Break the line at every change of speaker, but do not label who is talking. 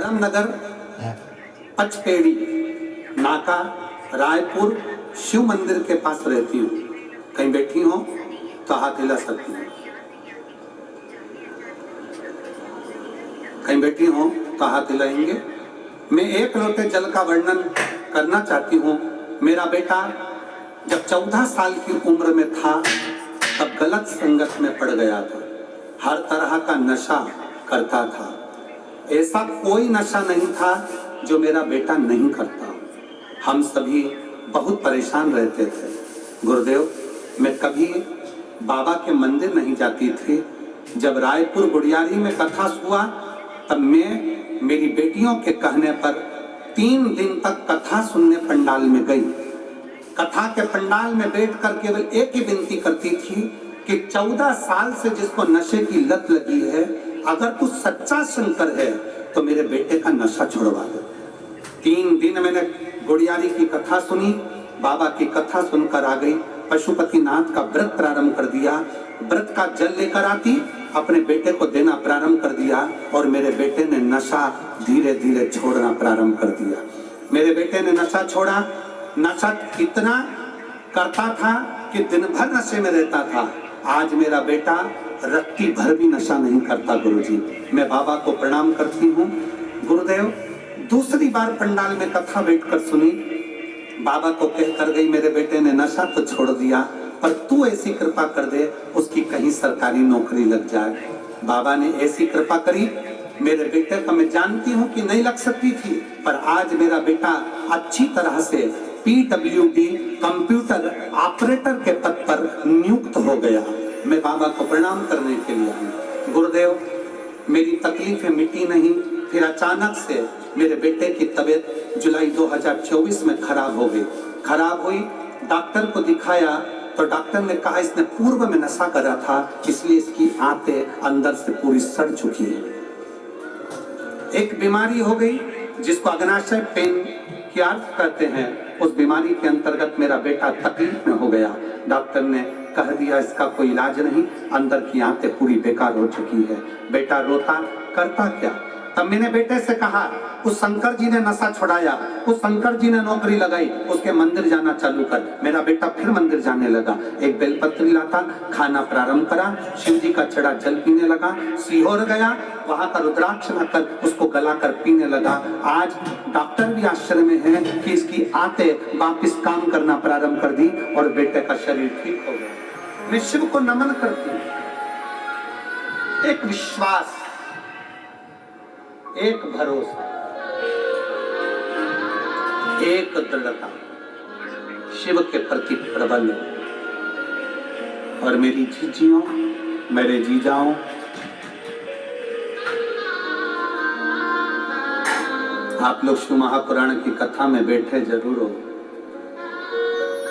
धर्मनगर पचपेड़ी नाका रायपुर शिव मंदिर के पास रहती हूँ। कहीं बैठी हो तो हाथ हिला सकती हूँ, कहीं बैठी हो तो हाथ हिलाएंगे। मैं एक लोटे जल का वर्णन करना चाहती हूँ। मेरा बेटा जब 14 साल की उम्र में था तब गलत संगत में पड़ गया था। हर तरह का नशा करता था। ऐसा कोई नशा नहीं था जो मेरा बेटा नहीं करता। हम सभी बहुत परेशान रहते थे। गुरुदेव, मैं कभी बाबा के मंदिर नहीं जाती थी। जब रायपुर गुड़ियारी में कथा हुआ तब मैं मेरी बेटियों के कहने पर 3 दिन तक कथा सुनने पंडाल में गई। कथा के पंडाल में बैठकर केवल एक ही विनती करती थी कि 14 साल से जिसको नशे की लत लगी है, अगर तू सच्चा शंकर है तो मेरे बेटे का नशा छुड़वा दे। 3 दिन मैंने गुड़ियारी की कथा सुनी, बाबा की कथा सुनकर आ गई। पशुपतिनाथ का व्रत प्रारंभ कर दिया। व्रत का जल लेकर आती, अपने बेटे को देना प्रारंभ कर दिया और मेरे बेटे ने नशा धीरे धीरे छोड़ना प्रारंभ कर दिया। मेरे बेटे ने नशा छोड़ा। नशा इतना करता था कि दिन भर नशे में रहता था। आज मेरा बेटा रत्ती भर भी नशा नहीं करता। गुरुजी, मैं बाबा को प्रणाम करती हूँ। गुरुदेव, दूसरी बार पंडाल में कथा बैठकर सुनी। बाबा को कहकर गई, मेरे बेटे ने नशा तो छोड़ दिया, पर तू ऐसी कृपा कर दे उसकी कहीं सरकारी नौकरी लग जाए। बाबा ने ऐसी कृपा करी। मेरे बेटे को मैं जानती हूँ कि नहीं लग सकती थी, पर आज मेरा बेटा अच्छी तरह से PWD कंप्यूटर ऑपरेटर के पद पर नियुक्त हो गया। मैं बाबा को प्रणाम करने के लिए आई। गुरुदेव, मेरी तकलीफें मिटी नहीं। फिर अचानक से मेरे बेटे की तबीयत जुलाई 2024 में खराब हो गई। खराब हुई, डॉक्टर को दिखाया तो डॉक्टर ने कहा इसने पूर्व में नशा करा था, इसलिए इसकी आंतें अंदर से पूरी सड़ चुकी है। एक बीमारी हो गई जिसको अग्नाशय पेन की अर्थ कहते हैं। उस बीमारी के अंतर्गत मेरा बेटा तकलीफ में हो गया। डॉक्टर ने कह दिया इसका कोई इलाज नहीं, अंदर की आंतें पूरी बेकार हो चुकी है। बेटा रोता, करता क्या? तब मैंने बेटे से कहा, उस शंकर जी ने नशा छुड़ाया, उस शंकर जी ने नौकरी लगाई, उसके मंदिर जाना चालू कर। मेरा बेटा फिर मंदिर जाने लगा। एक बेलपत्री लाता, खाना प्रारंभ करा, शिव जी का चढ़ा जल पीने लगा। सीहोर गया, वहां का रुद्राक्ष लाकर उसको गलाकर पीने लगा। आज डॉक्टर भी आश्चर्य में है कि इसकी आंतें वापिस काम करना प्रारंभ कर दी और बेटे का शरीर ठीक हो गया। मैं शिव को नमन करती हूँ। एक विश्वास, एक भरोसा, एक दृढ़ता शिव के प्रति प्रबल। और मेरी जीजियों, मेरे जीजाओं, आप लोग शिव महापुराण की कथा में बैठे जरूर हो।